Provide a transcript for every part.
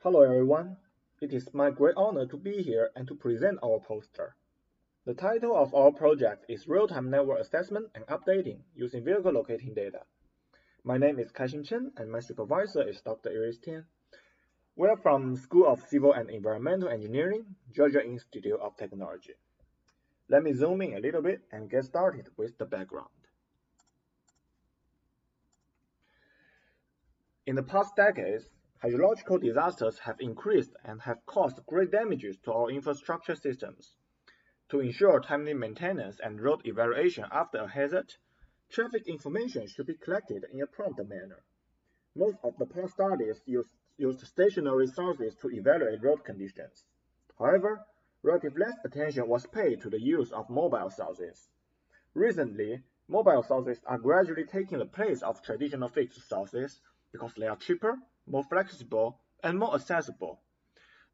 Hello everyone, it is my great honor to be here and to present our poster. The title of our project is Real-Time Network Assessment and Updating using Vehicle Locating Data. My name is Chen and my supervisor is Dr. Tien. We are from School of Civil and Environmental Engineering, Georgia Institute of Technology. Let me zoom in a little bit and get started with the background. In the past decades, hydrological disasters have increased and have caused great damages to our infrastructure systems. To ensure timely maintenance and road evaluation after a hazard, traffic information should be collected in a prompt manner. Most of the past studies used stationary sources to evaluate road conditions. However, relatively less attention was paid to the use of mobile sources. Recently, mobile sources are gradually taking the place of traditional fixed sources because they are cheaper, more flexible, and more accessible.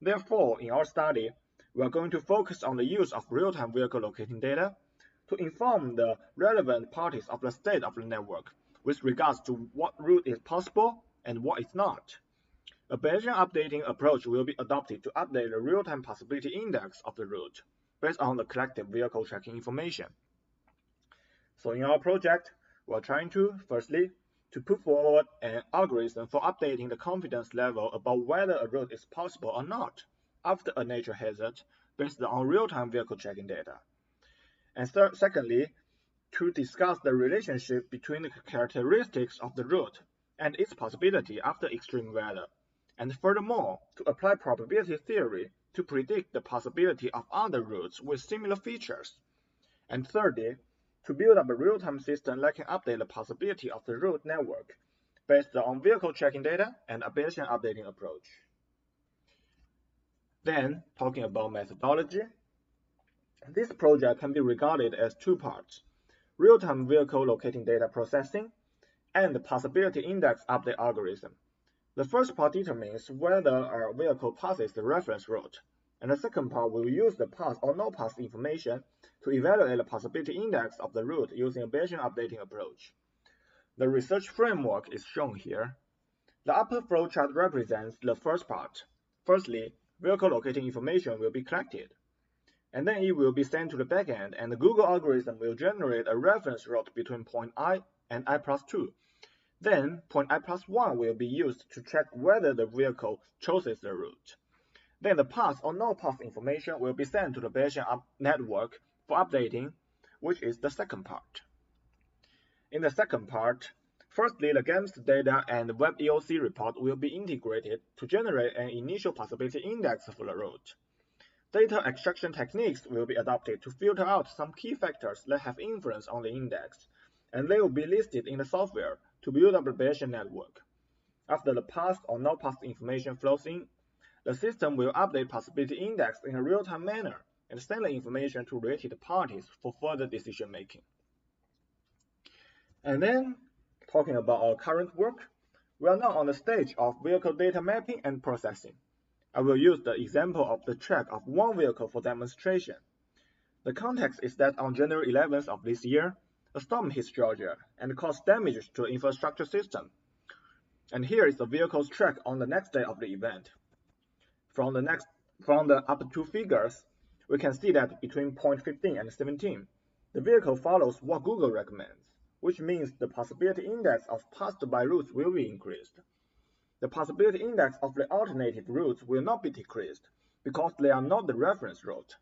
Therefore, in our study, we are going to focus on the use of real-time vehicle locating data to inform the relevant parties of the state of the network with regards to what route is possible and what is not. A Bayesian updating approach will be adopted to update the real-time possibility index of the route based on the collected vehicle tracking information. So in our project, we are trying to, firstly, to put forward an algorithm for updating the confidence level about whether a route is possible or not after a nature hazard based on real-time vehicle tracking data. And secondly, to discuss the relationship between the characteristics of the route and its possibility after extreme weather. And furthermore, to apply probability theory to predict the possibility of other routes with similar features. And thirdly, to build up a real-time system that can update the possibility of the route network based on vehicle tracking data and a Bayesian updating approach. Then, talking about methodology, this project can be regarded as two parts: real-time vehicle locating data processing and the possibility index update algorithm. The first part determines whether a vehicle passes the reference route, and the second part will use the pass or no pass information to evaluate the possibility index of the route using a Bayesian updating approach. The research framework is shown here. The upper flowchart represents the first part. Firstly, vehicle locating information will be collected, and then it will be sent to the backend, and the Google algorithm will generate a reference route between point I and I+2. Then, point I+1 will be used to check whether the vehicle chooses the route. Then the pass or no pass information will be sent to the Bayesian network for updating, which is the second part. In the second part, firstly, the GAMS data and the Web EOC report will be integrated to generate an initial possibility index for the route. Data extraction techniques will be adopted to filter out some key factors that have influence on the index, and they will be listed in the software to build up the Bayesian network. After the pass or no pass information flows in, the system will update possibility index in a real-time manner and send the information to related parties for further decision making. And then, talking about our current work, we are now on the stage of vehicle data mapping and processing. I will use the example of the track of one vehicle for demonstration. The context is that on January 11th of this year, a storm hit Georgia and caused damage to the infrastructure system. And here is the vehicle's track on the next day of the event. From the upper two figures, we can see that between point 15 and 17, the vehicle follows what Google recommends, which means the possibility index of passed-by routes will be increased. The possibility index of the alternative routes will not be decreased because they are not the reference route.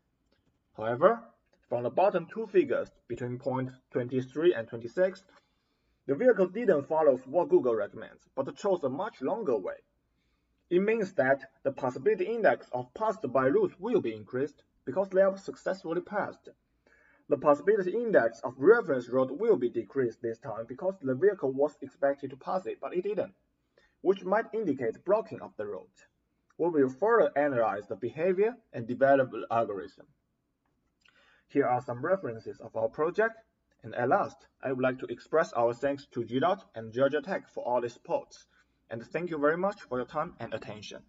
However, from the bottom two figures between point 23 and 26, the vehicle didn't follow what Google recommends, but chose a much longer way. It means that the possibility index of passed-by routes will be increased because they have successfully passed. The possibility index of reference route will be decreased this time because the vehicle was expected to pass it, but it didn't, which might indicate blocking of the route. We will further analyze the behavior and develop the algorithm. Here are some references of our project, and at last, I would like to express our thanks to GDOT and Georgia Tech for all the support. And thank you very much for your time and attention.